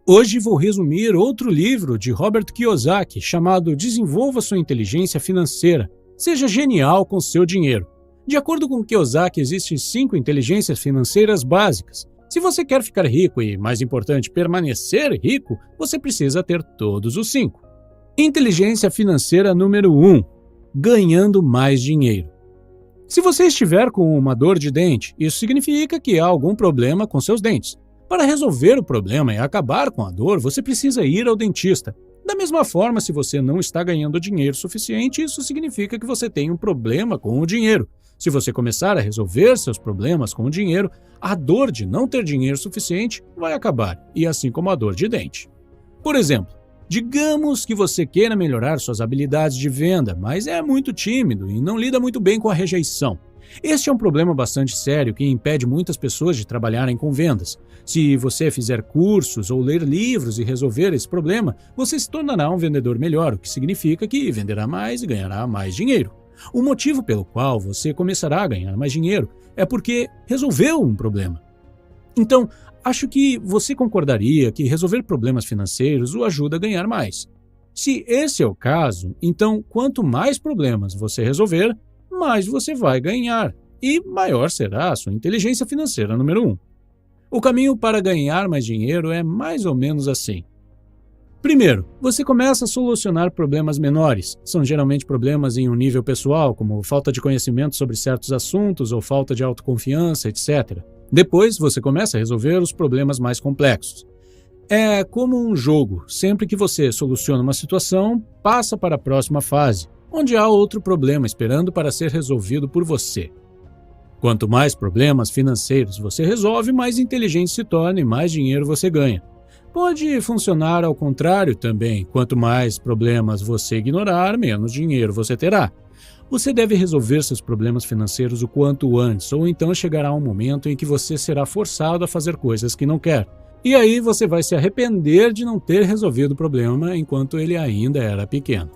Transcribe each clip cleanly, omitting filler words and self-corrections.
Hoje vou resumir outro livro de Robert Kiyosaki chamado Desenvolva Sua Inteligência Financeira. Seja genial com seu dinheiro. De acordo com Kiyosaki, existem 5 inteligências financeiras básicas. Se você quer ficar rico e, mais importante, permanecer rico, você precisa ter todos os 5. Inteligência financeira número 1. Ganhando mais dinheiro. Se você estiver com uma dor de dente, isso significa que há algum problema com seus dentes. Para resolver o problema e acabar com a dor, você precisa ir ao dentista. Da mesma forma, se você não está ganhando dinheiro suficiente, isso significa que você tem um problema com o dinheiro. Se você começar a resolver seus problemas com o dinheiro, a dor de não ter dinheiro suficiente vai acabar, e assim como a dor de dente. Por exemplo, digamos que você queira melhorar suas habilidades de venda, mas é muito tímido e não lida muito bem com a rejeição. Este é um problema bastante sério que impede muitas pessoas de trabalharem com vendas. Se você fizer cursos ou ler livros e resolver esse problema, você se tornará um vendedor melhor, o que significa que venderá mais e ganhará mais dinheiro. O motivo pelo qual você começará a ganhar mais dinheiro é porque resolveu um problema. Então, acho que você concordaria que resolver problemas financeiros o ajuda a ganhar mais. Se esse é o caso, então quanto mais problemas você resolver, mais você vai ganhar e maior será a sua inteligência financeira número 1. O caminho para ganhar mais dinheiro é mais ou menos assim. Primeiro, você começa a solucionar problemas menores. São geralmente problemas em um nível pessoal, como falta de conhecimento sobre certos assuntos ou falta de autoconfiança, etc. Depois, você começa a resolver os problemas mais complexos. É como um jogo. Sempre que você soluciona uma situação, passa para a próxima fase, onde há outro problema esperando para ser resolvido por você. Quanto mais problemas financeiros você resolve, mais inteligente se torna e mais dinheiro você ganha. Pode funcionar ao contrário também. Quanto mais problemas você ignorar, menos dinheiro você terá. Você deve resolver seus problemas financeiros o quanto antes, ou então chegará um momento em que você será forçado a fazer coisas que não quer. E aí você vai se arrepender de não ter resolvido o problema enquanto ele ainda era pequeno.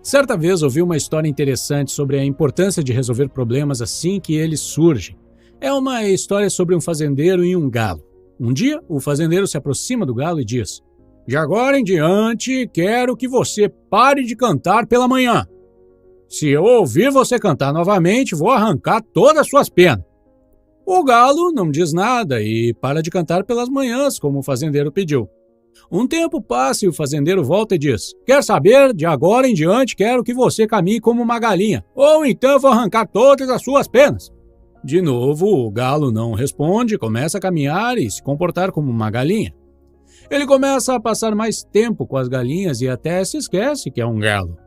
Certa vez ouvi uma história interessante sobre a importância de resolver problemas assim que eles surgem. É uma história sobre um fazendeiro e um galo. Um dia, o fazendeiro se aproxima do galo e diz: "De agora em diante, quero que você pare de cantar pela manhã. Se eu ouvir você cantar novamente, vou arrancar todas as suas penas." O galo não diz nada e para de cantar pelas manhãs, como o fazendeiro pediu. Um tempo passa e o fazendeiro volta e diz: "Quer saber? De agora em diante quero que você caminhe como uma galinha, ou então vou arrancar todas as suas penas." De novo, o galo não responde, começa a caminhar e se comportar como uma galinha. Ele começa a passar mais tempo com as galinhas e até se esquece que é um galo.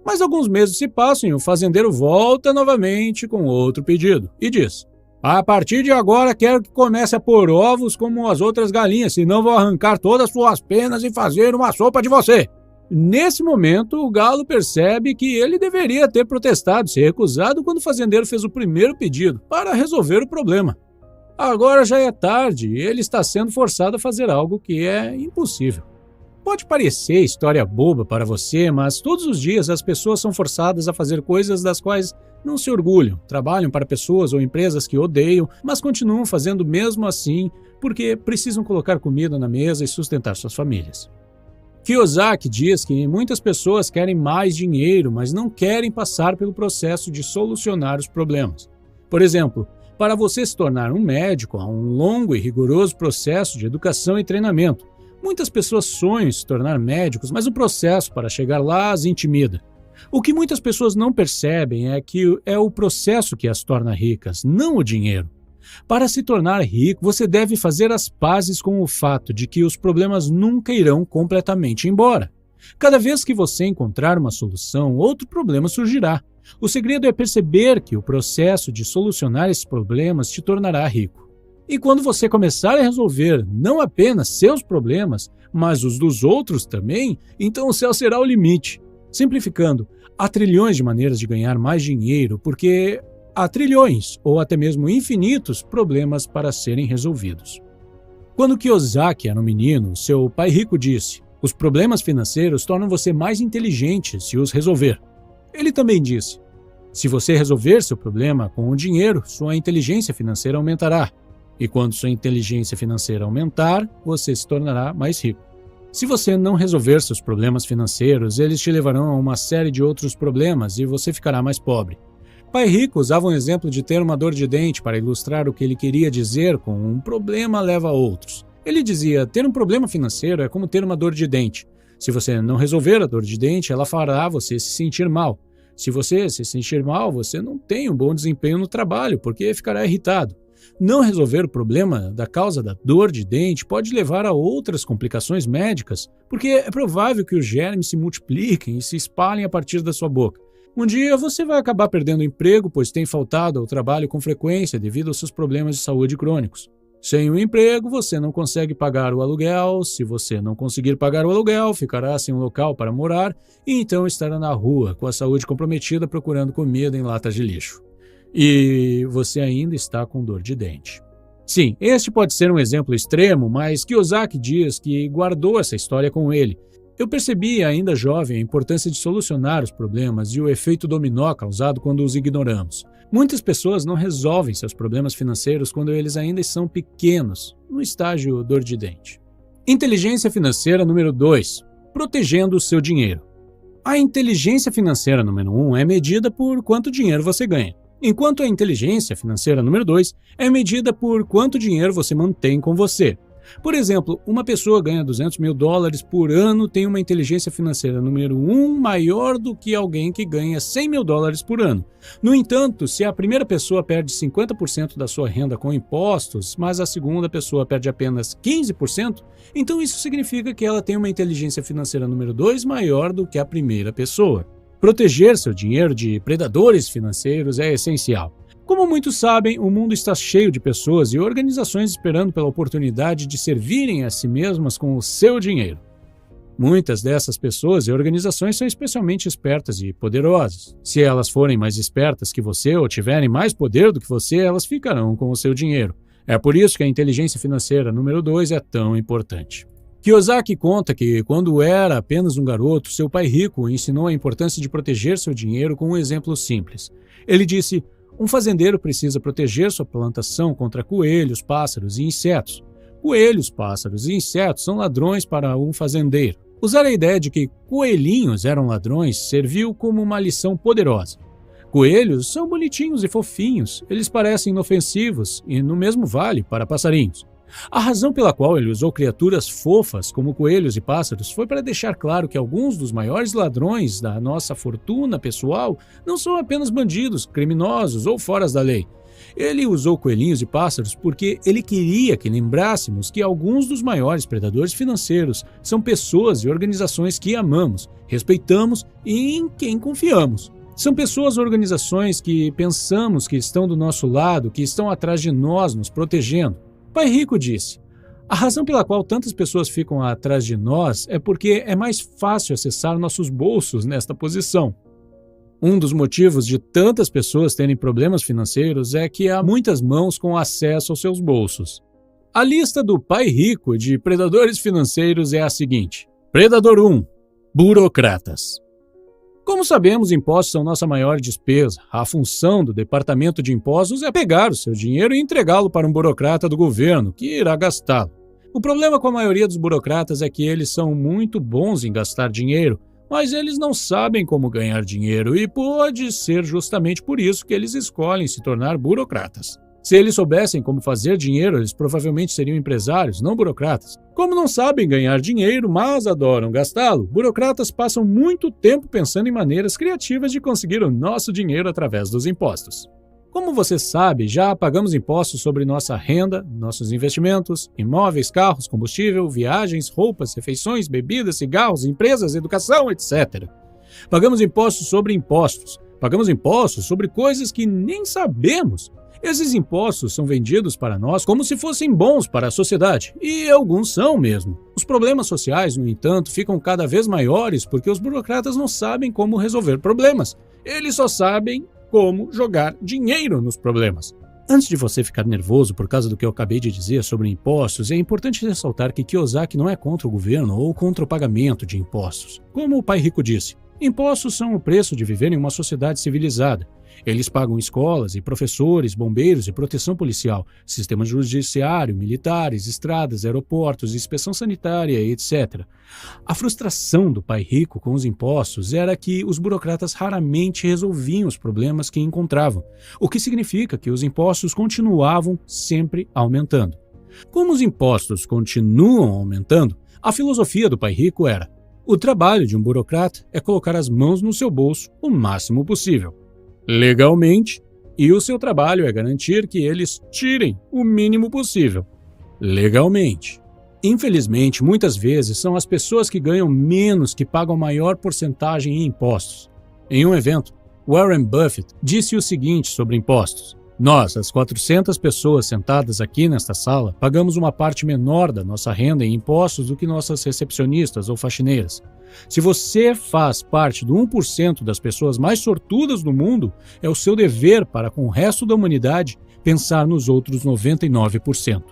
Mas alguns meses se passam e o fazendeiro volta novamente com outro pedido e diz: "A partir de agora quero que comece a pôr ovos como as outras galinhas, senão vou arrancar todas as suas penas e fazer uma sopa de você." Nesse momento, o galo percebe que ele deveria ter protestado, se recusado quando o fazendeiro fez o primeiro pedido para resolver o problema. Agora já é tarde e ele está sendo forçado a fazer algo que é impossível. Pode parecer história boba para você, mas todos os dias as pessoas são forçadas a fazer coisas das quais não se orgulham, trabalham para pessoas ou empresas que odeiam, mas continuam fazendo mesmo assim porque precisam colocar comida na mesa e sustentar suas famílias. Kiyosaki diz que muitas pessoas querem mais dinheiro, mas não querem passar pelo processo de solucionar os problemas. Por exemplo, para você se tornar um médico, há um longo e rigoroso processo de educação e treinamento. Muitas pessoas sonham em se tornar médicos, mas o processo para chegar lá as intimida. O que muitas pessoas não percebem é que é o processo que as torna ricas, não o dinheiro. Para se tornar rico, você deve fazer as pazes com o fato de que os problemas nunca irão completamente embora. Cada vez que você encontrar uma solução, outro problema surgirá. O segredo é perceber que o processo de solucionar esses problemas te tornará rico. E quando você começar a resolver não apenas seus problemas, mas os dos outros também, então o céu será o limite. Simplificando, há trilhões de maneiras de ganhar mais dinheiro porque há trilhões, ou até mesmo infinitos, problemas para serem resolvidos. Quando Kiyosaki era um menino, seu pai rico disse: "Os problemas financeiros tornam você mais inteligente se os resolver." Ele também disse: "Se você resolver seu problema com o dinheiro, sua inteligência financeira aumentará." E quando sua inteligência financeira aumentar, você se tornará mais rico. Se você não resolver seus problemas financeiros, eles te levarão a uma série de outros problemas e você ficará mais pobre. Pai Rico usava um exemplo de ter uma dor de dente para ilustrar o que ele queria dizer com um problema leva a outros. Ele dizia, ter um problema financeiro é como ter uma dor de dente. Se você não resolver a dor de dente, ela fará você se sentir mal. Se você se sentir mal, você não tem um bom desempenho no trabalho, porque ficará irritado. Não resolver o problema da causa da dor de dente pode levar a outras complicações médicas, porque é provável que os germes se multipliquem e se espalhem a partir da sua boca. Um dia você vai acabar perdendo o emprego, pois tem faltado ao trabalho com frequência devido aos seus problemas de saúde crônicos. Sem o emprego, você não consegue pagar o aluguel. Se você não conseguir pagar o aluguel, ficará sem um local para morar e então estará na rua, com a saúde comprometida, procurando comida em latas de lixo. E você ainda está com dor de dente. Sim, este pode ser um exemplo extremo, mas Kiyosaki diz que guardou essa história com ele. Eu percebi, ainda jovem, a importância de solucionar os problemas e o efeito dominó causado quando os ignoramos. Muitas pessoas não resolvem seus problemas financeiros quando eles ainda são pequenos, no estágio dor de dente. Inteligência financeira número 2. Protegendo o seu dinheiro. A inteligência financeira número 1 é medida por quanto dinheiro você ganha, enquanto a inteligência financeira número 2 é medida por quanto dinheiro você mantém com você. Por exemplo, uma pessoa ganha $200 mil por ano tem uma inteligência financeira número 1 maior do que alguém que ganha $100 mil por ano. No entanto, se a primeira pessoa perde 50% da sua renda com impostos, mas a segunda pessoa perde apenas 15%, então isso significa que ela tem uma inteligência financeira número 2 maior do que a primeira pessoa. Proteger seu dinheiro de predadores financeiros é essencial. Como muitos sabem, o mundo está cheio de pessoas e organizações esperando pela oportunidade de servirem a si mesmas com o seu dinheiro. Muitas dessas pessoas e organizações são especialmente espertas e poderosas. Se elas forem mais espertas que você ou tiverem mais poder do que você, elas ficarão com o seu dinheiro. É por isso que a inteligência financeira número 2 é tão importante. Kiyosaki conta que, quando era apenas um garoto, seu pai rico o ensinou a importância de proteger seu dinheiro com um exemplo simples. Ele disse: um fazendeiro precisa proteger sua plantação contra coelhos, pássaros e insetos. Coelhos, pássaros e insetos são ladrões para um fazendeiro. Usar a ideia de que coelhinhos eram ladrões serviu como uma lição poderosa. Coelhos são bonitinhos e fofinhos, eles parecem inofensivos e no mesmo vale para passarinhos. A razão pela qual ele usou criaturas fofas como coelhos e pássaros foi para deixar claro que alguns dos maiores ladrões da nossa fortuna pessoal não são apenas bandidos, criminosos ou fora da lei. Ele usou coelhinhos e pássaros porque ele queria que lembrássemos que alguns dos maiores predadores financeiros são pessoas e organizações que amamos, respeitamos e em quem confiamos. São pessoas ou organizações que pensamos que estão do nosso lado, que estão atrás de nós, nos protegendo. Pai Rico disse: a razão pela qual tantas pessoas ficam atrás de nós é porque é mais fácil acessar nossos bolsos nesta posição. Um dos motivos de tantas pessoas terem problemas financeiros é que há muitas mãos com acesso aos seus bolsos. A lista do Pai Rico de predadores financeiros é a seguinte: Predador 1. Burocratas. Como sabemos, impostos são nossa maior despesa. A função do Departamento de Impostos é pegar o seu dinheiro e entregá-lo para um burocrata do governo, que irá gastá-lo. O problema com a maioria dos burocratas é que eles são muito bons em gastar dinheiro, mas eles não sabem como ganhar dinheiro e pode ser justamente por isso que eles escolhem se tornar burocratas. Se eles soubessem como fazer dinheiro, eles provavelmente seriam empresários, não burocratas. Como não sabem ganhar dinheiro, mas adoram gastá-lo, burocratas passam muito tempo pensando em maneiras criativas de conseguir o nosso dinheiro através dos impostos. Como você sabe, já pagamos impostos sobre nossa renda, nossos investimentos, imóveis, carros, combustível, viagens, roupas, refeições, bebidas, cigarros, empresas, educação, etc. Pagamos impostos sobre impostos. Pagamos impostos sobre coisas que nem sabemos. Esses impostos são vendidos para nós como se fossem bons para a sociedade, e alguns são mesmo. Os problemas sociais, no entanto, ficam cada vez maiores porque os burocratas não sabem como resolver problemas. Eles só sabem como jogar dinheiro nos problemas. Antes de você ficar nervoso por causa do que eu acabei de dizer sobre impostos, é importante ressaltar que Kiyosaki não é contra o governo ou contra o pagamento de impostos. Como o Pai Rico disse, impostos são o preço de viver em uma sociedade civilizada. Eles pagam escolas e professores, bombeiros e proteção policial, sistema judiciário, militares, estradas, aeroportos, inspeção sanitária, etc. A frustração do pai rico com os impostos era que os burocratas raramente resolviam os problemas que encontravam, o que significa que os impostos continuavam sempre aumentando. Como os impostos continuam aumentando, a filosofia do pai rico era: o trabalho de um burocrata é colocar as mãos no seu bolso o máximo possível, legalmente, e o seu trabalho é garantir que eles tirem o mínimo possível, legalmente. Infelizmente, muitas vezes são as pessoas que ganham menos que pagam maior porcentagem em impostos. Em um evento, Warren Buffett disse o seguinte sobre impostos: nós, as 400 pessoas sentadas aqui nesta sala, pagamos uma parte menor da nossa renda em impostos do que nossas recepcionistas ou faxineiras. Se você faz parte do 1% das pessoas mais sortudas do mundo, é o seu dever para com o resto da humanidade pensar nos outros 99%.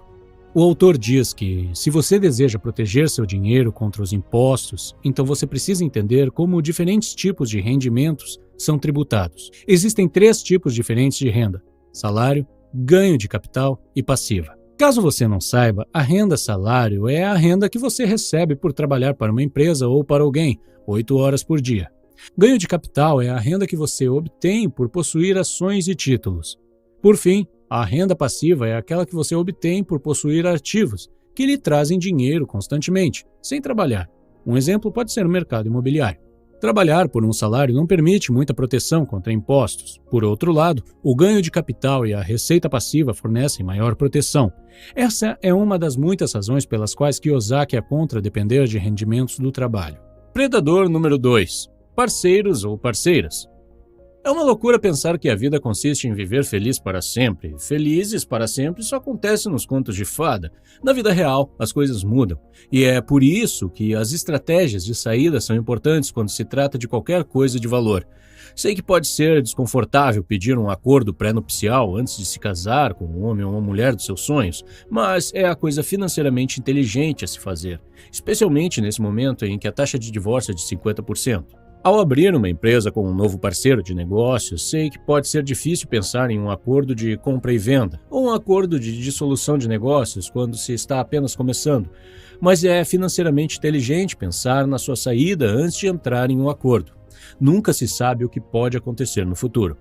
O autor diz que, se você deseja proteger seu dinheiro contra os impostos, então você precisa entender como diferentes tipos de rendimentos são tributados. Existem 3 tipos diferentes de renda: salário, ganho de capital e passiva. Caso você não saiba, a renda-salário é a renda que você recebe por trabalhar para uma empresa ou para alguém, 8 horas por dia. Ganho de capital é a renda que você obtém por possuir ações e títulos. Por fim, a renda passiva é aquela que você obtém por possuir ativos, que lhe trazem dinheiro constantemente, sem trabalhar. Um exemplo pode ser o mercado imobiliário. Trabalhar por um salário não permite muita proteção contra impostos. Por outro lado, o ganho de capital e a receita passiva fornecem maior proteção. Essa é uma das muitas razões pelas quais Kiyosaki é contra depender de rendimentos do trabalho. Predador número 2. Parceiros ou parceiras. É uma loucura pensar que a vida consiste em viver feliz para sempre. Felizes para sempre só acontece nos contos de fada. Na vida real, as coisas mudam. E é por isso que as estratégias de saída são importantes quando se trata de qualquer coisa de valor. Sei que pode ser desconfortável pedir um acordo pré-nupcial antes de se casar com um homem ou uma mulher dos seus sonhos, mas é a coisa financeiramente inteligente a se fazer, especialmente nesse momento em que a taxa de divórcio é de 50%. Ao abrir uma empresa com um novo parceiro de negócios, sei que pode ser difícil pensar em um acordo de compra e venda, ou um acordo de dissolução de negócios quando se está apenas começando, mas é financeiramente inteligente pensar na sua saída antes de entrar em um acordo. Nunca se sabe o que pode acontecer no futuro.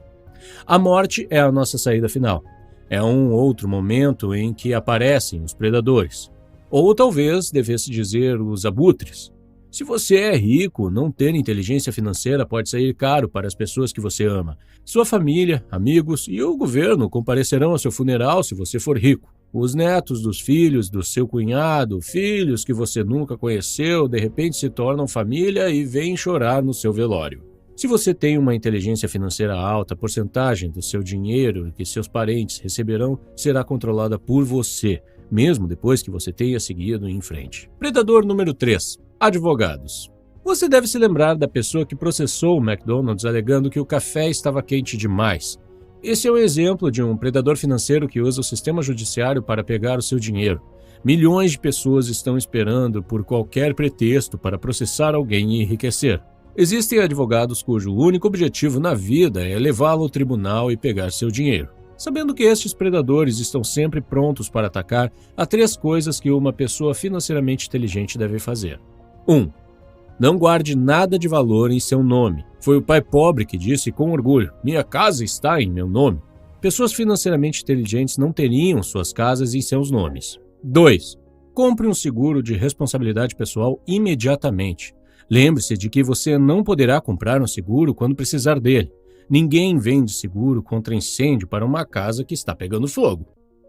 A morte é a nossa saída final. É um outro momento em que aparecem os predadores. Ou talvez devesse dizer os abutres. Se você é rico, não ter inteligência financeira pode sair caro para as pessoas que você ama. Sua família, amigos e o governo comparecerão ao seu funeral se você for rico. Os netos dos filhos do seu cunhado, filhos que você nunca conheceu, de repente se tornam família e vêm chorar no seu velório. Se você tem uma inteligência financeira alta, a porcentagem do seu dinheiro que seus parentes receberão será controlada por você, mesmo depois que você tenha seguido em frente. Predador número 3. Advogados. Você deve se lembrar da pessoa que processou o McDonald's alegando que o café estava quente demais. Esse é um exemplo de um predador financeiro que usa o sistema judiciário para pegar o seu dinheiro. Milhões de pessoas estão esperando por qualquer pretexto para processar alguém e enriquecer. Existem advogados cujo único objetivo na vida é levá-lo ao tribunal e pegar seu dinheiro. Sabendo que estes predadores estão sempre prontos para atacar, há 3 coisas que uma pessoa financeiramente inteligente deve fazer. 1. Não guarde nada de valor em seu nome. Foi o pai pobre que disse com orgulho: minha casa está em meu nome. Pessoas financeiramente inteligentes não teriam suas casas em seus nomes. 2. Compre um seguro de responsabilidade pessoal imediatamente. Lembre-se de que você não poderá comprar um seguro quando precisar dele. Ninguém vende seguro contra incêndio para uma casa que está pegando fogo.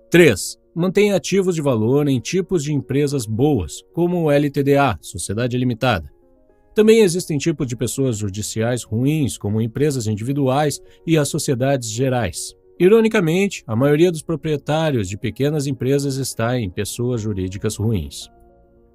3. Mantenha ativos de valor em tipos de empresas boas, como o LTDA, Sociedade Limitada. Também existem tipos de pessoas judiciais ruins, como empresas individuais e as sociedades gerais. Ironicamente, a maioria dos proprietários de pequenas empresas está em pessoas jurídicas ruins.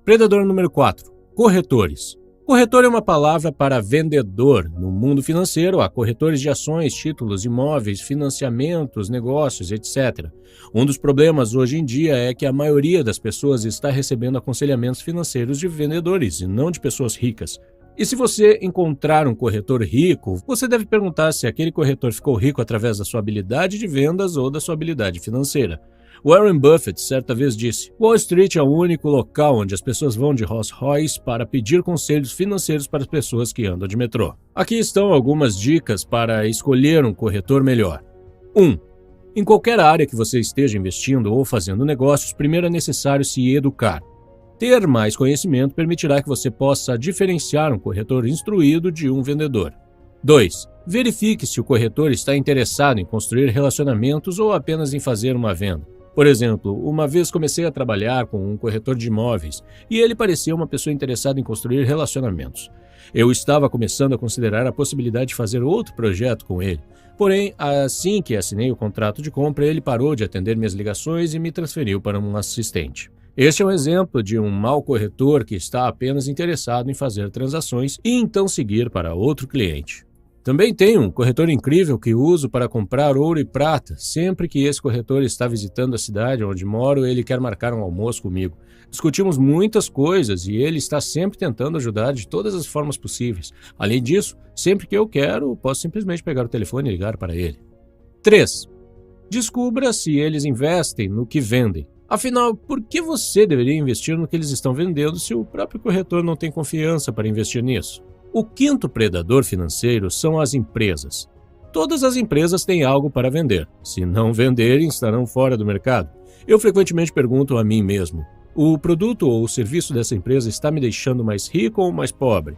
Predador número 4. Corretores. Corretor é uma palavra para vendedor. No mundo financeiro, há corretores de ações, títulos, imóveis, financiamentos, negócios, etc. Um dos problemas hoje em dia é que a maioria das pessoas está recebendo aconselhamentos financeiros de vendedores e não de pessoas ricas. E se você encontrar um corretor rico, você deve perguntar se aquele corretor ficou rico através da sua habilidade de vendas ou da sua habilidade financeira. Warren Buffett certa vez disse: Wall Street é o único local onde as pessoas vão de Rolls Royce para pedir conselhos financeiros para as pessoas que andam de metrô. Aqui estão algumas dicas para escolher um corretor melhor. 1. Em qualquer área que você esteja investindo ou fazendo negócios, primeiro é necessário se educar. Ter mais conhecimento permitirá que você possa diferenciar um corretor instruído de um vendedor. 2. Verifique se o corretor está interessado em construir relacionamentos ou apenas em fazer uma venda. Por exemplo, uma vez comecei a trabalhar com um corretor de imóveis e ele parecia uma pessoa interessada em construir relacionamentos. Eu estava começando a considerar a possibilidade de fazer outro projeto com ele. Porém, assim que assinei o contrato de compra, ele parou de atender minhas ligações e me transferiu para um assistente. Este é um exemplo de um mau corretor que está apenas interessado em fazer transações e então seguir para outro cliente. Também tenho um corretor incrível que uso para comprar ouro e prata. Sempre que esse corretor está visitando a cidade onde moro, ele quer marcar um almoço comigo. Discutimos muitas coisas e ele está sempre tentando ajudar de todas as formas possíveis. Além disso, sempre que eu quero, posso simplesmente pegar o telefone e ligar para ele. 3. Descubra se eles investem no que vendem. Afinal, por que você deveria investir no que eles estão vendendo se o próprio corretor não tem confiança para investir nisso? O quinto predador financeiro são as empresas. Todas as empresas têm algo para vender. Se não venderem, estarão fora do mercado. Eu frequentemente pergunto a mim mesmo: o produto ou o serviço dessa empresa está me deixando mais rico ou mais pobre?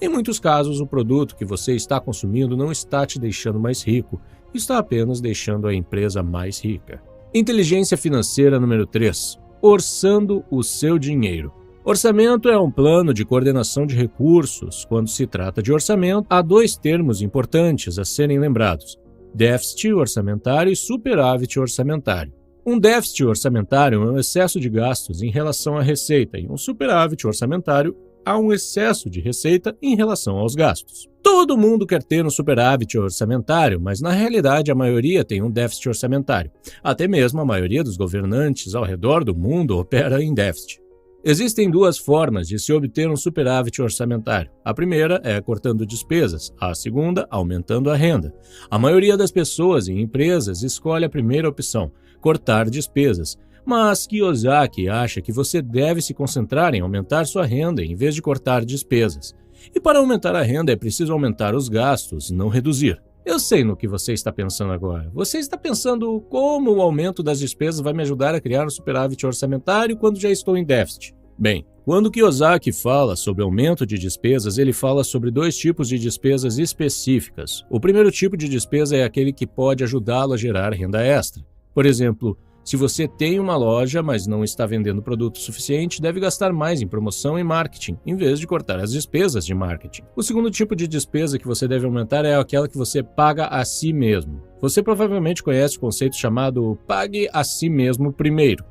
Em muitos casos, o produto que você está consumindo não está te deixando mais rico, está apenas deixando a empresa mais rica. Inteligência financeira número 3. Orçando o seu dinheiro. Orçamento é um plano de coordenação de recursos. Quando se trata de orçamento, há dois termos importantes a serem lembrados: déficit orçamentário e superávit orçamentário. Um déficit orçamentário é um excesso de gastos em relação à receita, e um superávit orçamentário há um excesso de receita em relação aos gastos. Todo mundo quer ter um superávit orçamentário, mas na realidade a maioria tem um déficit orçamentário. Até mesmo a maioria dos governantes ao redor do mundo opera em déficit. Existem duas formas de se obter um superávit orçamentário. A primeira é cortando despesas, a segunda, aumentando a renda. A maioria das pessoas e empresas escolhe a primeira opção, cortar despesas. Mas Kiyosaki acha que você deve se concentrar em aumentar sua renda em vez de cortar despesas. E para aumentar a renda é preciso aumentar os gastos, não reduzir. Eu sei no que você está pensando agora. Você está pensando como o aumento das despesas vai me ajudar a criar um superávit orçamentário quando já estou em déficit. Bem, quando Kiyosaki fala sobre aumento de despesas, ele fala sobre dois tipos de despesas específicas. O primeiro tipo de despesa é aquele que pode ajudá-lo a gerar renda extra. Por exemplo, se você tem uma loja, mas não está vendendo produto suficiente, deve gastar mais em promoção e marketing, em vez de cortar as despesas de marketing. O segundo tipo de despesa que você deve aumentar é aquela que você paga a si mesmo. Você provavelmente conhece o conceito chamado pague a si mesmo primeiro.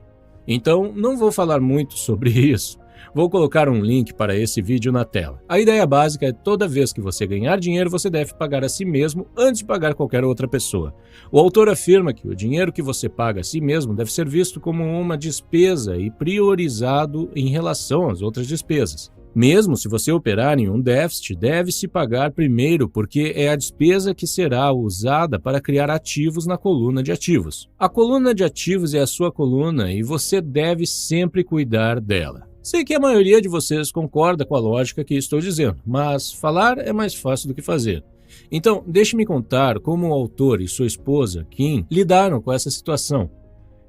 Então, não vou falar muito sobre isso. Vou colocar um link para esse vídeo na tela. A ideia básica é toda vez que você ganhar dinheiro, você deve pagar a si mesmo antes de pagar qualquer outra pessoa. O autor afirma que o dinheiro que você paga a si mesmo deve ser visto como uma despesa e priorizado em relação às outras despesas. Mesmo se você operar em um déficit, deve-se pagar primeiro porque é a despesa que será usada para criar ativos na coluna de ativos. A coluna de ativos é a sua coluna e você deve sempre cuidar dela. Sei que a maioria de vocês concorda com a lógica que estou dizendo, mas falar é mais fácil do que fazer. Então, deixe-me contar como o autor e sua esposa, Kim, lidaram com essa situação.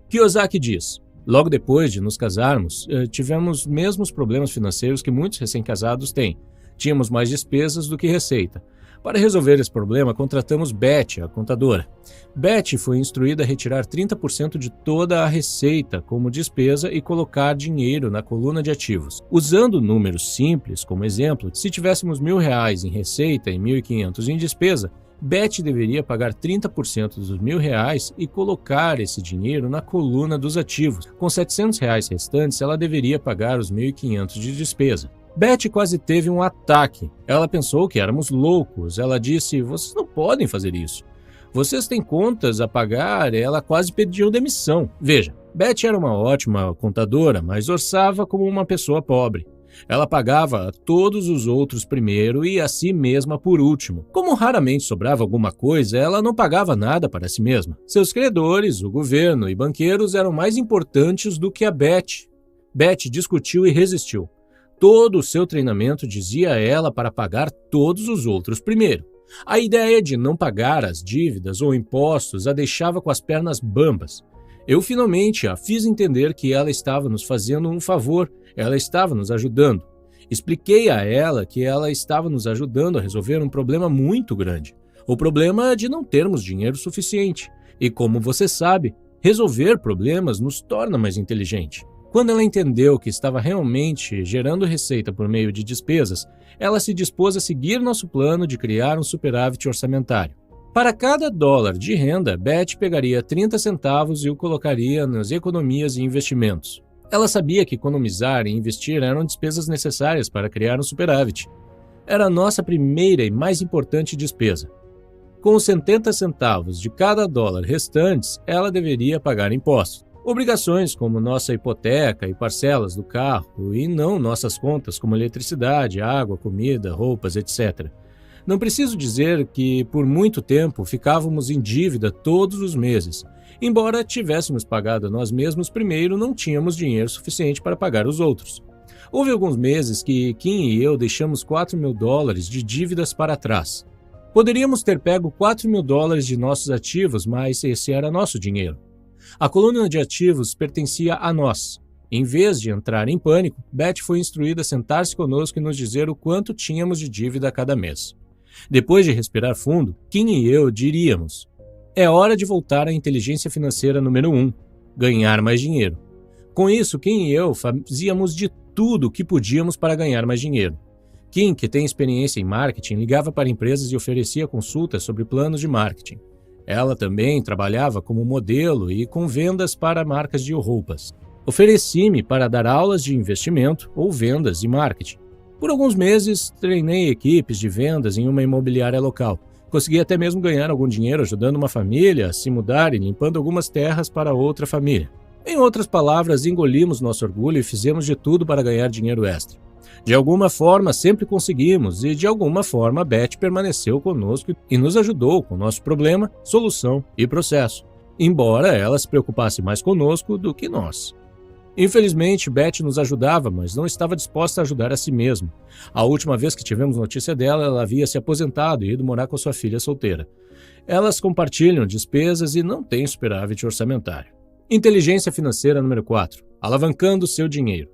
Kiyosaki diz: logo depois de nos casarmos, tivemos os mesmos problemas financeiros que muitos recém-casados têm. Tínhamos mais despesas do que receita. Para resolver esse problema, contratamos Betty, a contadora. Betty foi instruída a retirar 30% de toda a receita como despesa e colocar dinheiro na coluna de ativos. Usando números simples como exemplo, se tivéssemos R$1.000 em receita e R$1.500 em despesa, Betty deveria pagar 30% dos R$1.000 e colocar esse dinheiro na coluna dos ativos. Com R$700 restantes, ela deveria pagar os R$1.500 de despesa. Betty quase teve um ataque. Ela pensou que éramos loucos. Ela disse: vocês não podem fazer isso. Vocês têm contas a pagar. Ela quase pediu demissão. Veja, Betty era uma ótima contadora, mas orçava como uma pessoa pobre. Ela pagava a todos os outros primeiro e a si mesma por último. Como raramente sobrava alguma coisa, ela não pagava nada para si mesma. Seus credores, o governo e banqueiros eram mais importantes do que a Beth. Beth discutiu e resistiu. Todo o seu treinamento dizia a ela para pagar todos os outros primeiro. A ideia de não pagar as dívidas ou impostos a deixava com as pernas bambas. Eu finalmente a fiz entender que ela estava nos fazendo um favor, ela estava nos ajudando. Expliquei a ela que ela estava nos ajudando a resolver um problema muito grande, o problema de não termos dinheiro suficiente. E como você sabe, resolver problemas nos torna mais inteligente. Quando ela entendeu que estava realmente gerando receita por meio de despesas, ela se dispôs a seguir nosso plano de criar um superávit orçamentário. Para cada dólar de renda, Beth pegaria 30 centavos e o colocaria nas economias e investimentos. Ela sabia que economizar e investir eram despesas necessárias para criar um superávit. Era a nossa primeira e mais importante despesa. Com os 70 centavos de cada dólar restantes, ela deveria pagar impostos. Obrigações como nossa hipoteca e parcelas do carro, e não nossas contas como eletricidade, água, comida, roupas, etc. Não preciso dizer que, por muito tempo, ficávamos em dívida todos os meses. Embora tivéssemos pagado a nós mesmos primeiro, não tínhamos dinheiro suficiente para pagar os outros. Houve alguns meses que Kim e eu deixamos $4.000 de dívidas para trás. Poderíamos ter pego $4.000 de nossos ativos, mas esse era nosso dinheiro. A coluna de ativos pertencia a nós. Em vez de entrar em pânico, Beth foi instruída a sentar-se conosco e nos dizer o quanto tínhamos de dívida a cada mês. Depois de respirar fundo, Kim e eu diríamos: é hora de voltar à inteligência financeira número 1, ganhar mais dinheiro. Com isso, Kim e eu fazíamos de tudo o que podíamos para ganhar mais dinheiro. Kim, que tem experiência em marketing, ligava para empresas e oferecia consultas sobre planos de marketing. Ela também trabalhava como modelo e com vendas para marcas de roupas. Ofereci-me para dar aulas de investimento ou vendas e marketing. Por alguns meses, treinei equipes de vendas em uma imobiliária local. Consegui até mesmo ganhar algum dinheiro ajudando uma família a se mudar e limpando algumas terras para outra família. Em outras palavras, engolimos nosso orgulho e fizemos de tudo para ganhar dinheiro extra. De alguma forma, sempre conseguimos e, de alguma forma, Beth permaneceu conosco e nos ajudou com nosso problema, solução e processo, embora ela se preocupasse mais conosco do que nós. Infelizmente, Beth nos ajudava, mas não estava disposta a ajudar a si mesma. A última vez que tivemos notícia dela, ela havia se aposentado e ido morar com sua filha solteira. Elas compartilham despesas e não têm superávit orçamentário. Inteligência financeira número 4. Alavancando seu dinheiro.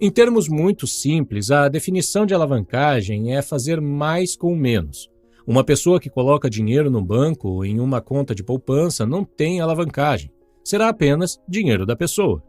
Em termos muito simples, a definição de alavancagem é fazer mais com menos. Uma pessoa que coloca dinheiro no banco ou em uma conta de poupança não tem alavancagem. Será apenas dinheiro da pessoa.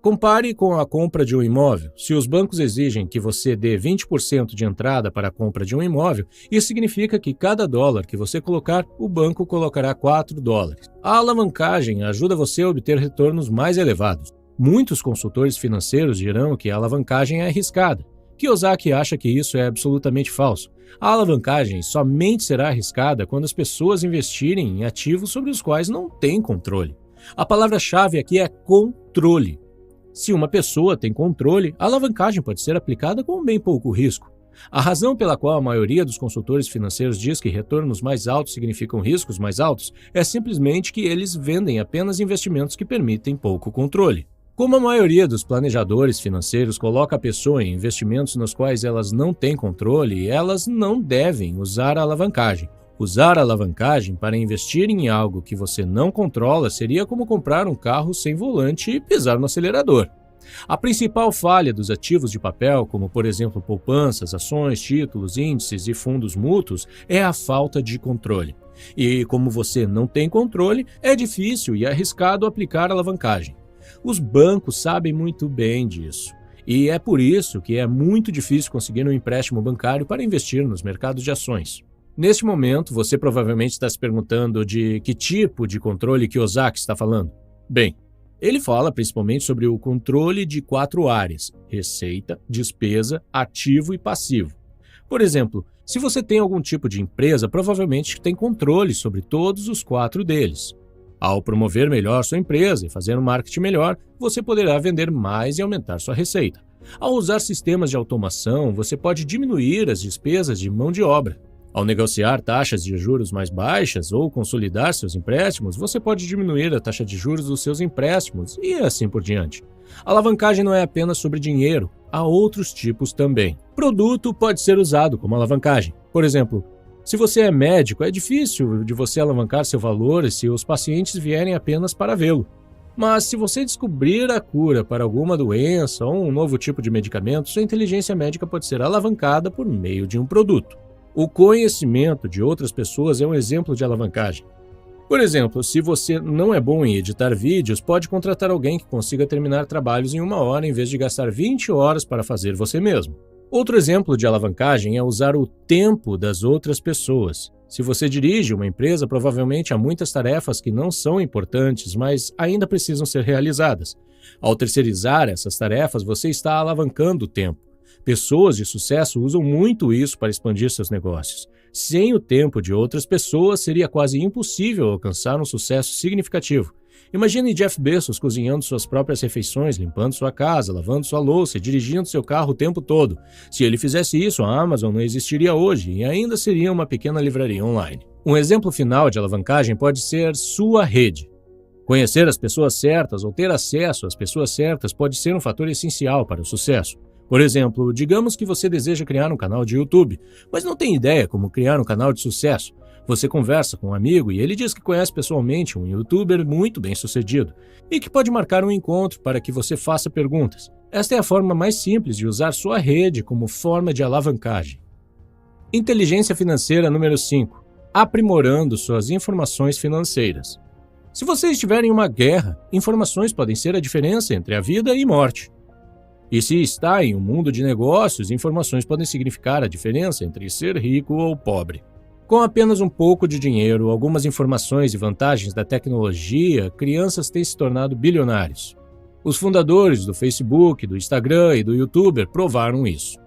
Compare com a compra de um imóvel. Se os bancos exigem que você dê 20% de entrada para a compra de um imóvel, isso significa que cada dólar que você colocar, o banco colocará $4. A alavancagem ajuda você a obter retornos mais elevados. Muitos consultores financeiros dirão que a alavancagem é arriscada. Kiyosaki acha que isso é absolutamente falso. A alavancagem somente será arriscada quando as pessoas investirem em ativos sobre os quais não têm controle. A palavra-chave aqui é controle. Se uma pessoa tem controle, a alavancagem pode ser aplicada com bem pouco risco. A razão pela qual a maioria dos consultores financeiros diz que retornos mais altos significam riscos mais altos é simplesmente que eles vendem apenas investimentos que permitem pouco controle. Como a maioria dos planejadores financeiros coloca a pessoa em investimentos nos quais elas não têm controle, elas não devem usar a alavancagem. Usar a alavancagem para investir em algo que você não controla seria como comprar um carro sem volante e pisar no acelerador. A principal falha dos ativos de papel, como por exemplo poupanças, ações, títulos, índices e fundos mútuos, é a falta de controle. E como você não tem controle, é difícil e arriscado aplicar alavancagem. Os bancos sabem muito bem disso. E é por isso que é muito difícil conseguir um empréstimo bancário para investir nos mercados de ações. Neste momento, você provavelmente está se perguntando de que tipo de controle Kiyosaki está falando. Bem, ele fala principalmente sobre o controle de 4 áreas: receita, despesa, ativo e passivo. Por exemplo, se você tem algum tipo de empresa, provavelmente tem controle sobre todos os 4 deles. Ao promover melhor sua empresa e fazer um marketing melhor, você poderá vender mais e aumentar sua receita. Ao usar sistemas de automação, você pode diminuir as despesas de mão de obra. Ao negociar taxas de juros mais baixas ou consolidar seus empréstimos, você pode diminuir a taxa de juros dos seus empréstimos e assim por diante. A alavancagem não é apenas sobre dinheiro, há outros tipos também. Produto pode ser usado como alavancagem. Por exemplo, se você é médico, é difícil de você alavancar seu valor se os pacientes vierem apenas para vê-lo. Mas se você descobrir a cura para alguma doença ou um novo tipo de medicamento, sua inteligência médica pode ser alavancada por meio de um produto. O conhecimento de outras pessoas é um exemplo de alavancagem. Por exemplo, se você não é bom em editar vídeos, pode contratar alguém que consiga terminar trabalhos em 1 hora em vez de gastar 20 horas para fazer você mesmo. Outro exemplo de alavancagem é usar o tempo das outras pessoas. Se você dirige uma empresa, provavelmente há muitas tarefas que não são importantes, mas ainda precisam ser realizadas. Ao terceirizar essas tarefas, você está alavancando o tempo. Pessoas de sucesso usam muito isso para expandir seus negócios. Sem o tempo de outras pessoas, seria quase impossível alcançar um sucesso significativo. Imagine Jeff Bezos cozinhando suas próprias refeições, limpando sua casa, lavando sua louça e dirigindo seu carro o tempo todo. Se ele fizesse isso, a Amazon não existiria hoje e ainda seria uma pequena livraria online. Um exemplo final de alavancagem pode ser sua rede. Conhecer as pessoas certas ou ter acesso às pessoas certas pode ser um fator essencial para o sucesso. Por exemplo, digamos que você deseja criar um canal de YouTube, mas não tem ideia como criar um canal de sucesso. Você conversa com um amigo e ele diz que conhece pessoalmente um youtuber muito bem sucedido e que pode marcar um encontro para que você faça perguntas. Esta é a forma mais simples de usar sua rede como forma de alavancagem. Inteligência financeira número 5. Aprimorando suas informações financeiras. Se você estiver em uma guerra, informações podem ser a diferença entre a vida e morte. E se está em um mundo de negócios, informações podem significar a diferença entre ser rico ou pobre. Com apenas um pouco de dinheiro, algumas informações e vantagens da tecnologia, crianças têm se tornado bilionários. Os fundadores do Facebook, do Instagram e do YouTube provaram isso.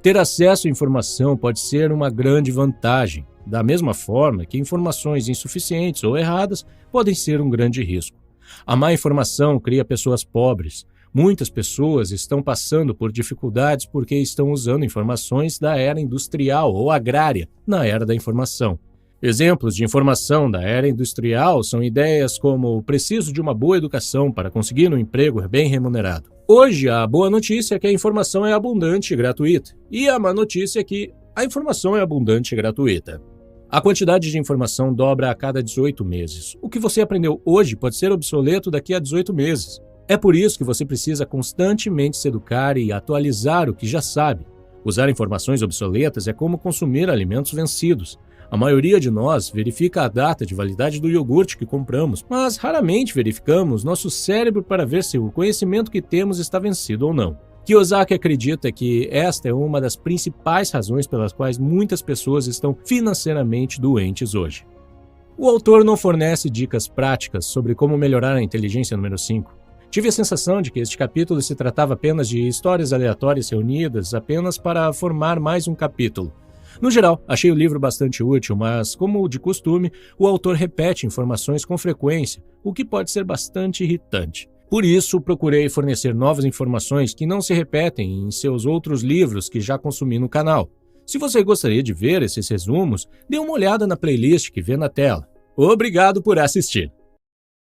Ter acesso à informação pode ser uma grande vantagem, da mesma forma que informações insuficientes ou erradas podem ser um grande risco. A má informação cria pessoas pobres. Muitas pessoas estão passando por dificuldades porque estão usando informações da era industrial ou agrária na era da informação. Exemplos de informação da era industrial são ideias como preciso de uma boa educação para conseguir um emprego bem remunerado. Hoje, a boa notícia é que a informação é abundante e gratuita, e a má notícia é que a informação é abundante e gratuita. A quantidade de informação dobra a cada 18 meses. O que você aprendeu hoje pode ser obsoleto daqui a 18 meses. É por isso que você precisa constantemente se educar e atualizar o que já sabe. Usar informações obsoletas é como consumir alimentos vencidos. A maioria de nós verifica a data de validade do iogurte que compramos, mas raramente verificamos nosso cérebro para ver se o conhecimento que temos está vencido ou não. Kiyosaki acredita que esta é uma das principais razões pelas quais muitas pessoas estão financeiramente doentes hoje. O autor não fornece dicas práticas sobre como melhorar a inteligência número 5. Tive a sensação de que este capítulo se tratava apenas de histórias aleatórias reunidas apenas para formar mais um capítulo. No geral, achei o livro bastante útil, mas, como de costume, o autor repete informações com frequência, o que pode ser bastante irritante. Por isso, procurei fornecer novas informações que não se repetem em seus outros livros que já consumi no canal. Se você gostaria de ver esses resumos, dê uma olhada na playlist que vê na tela. Obrigado por assistir!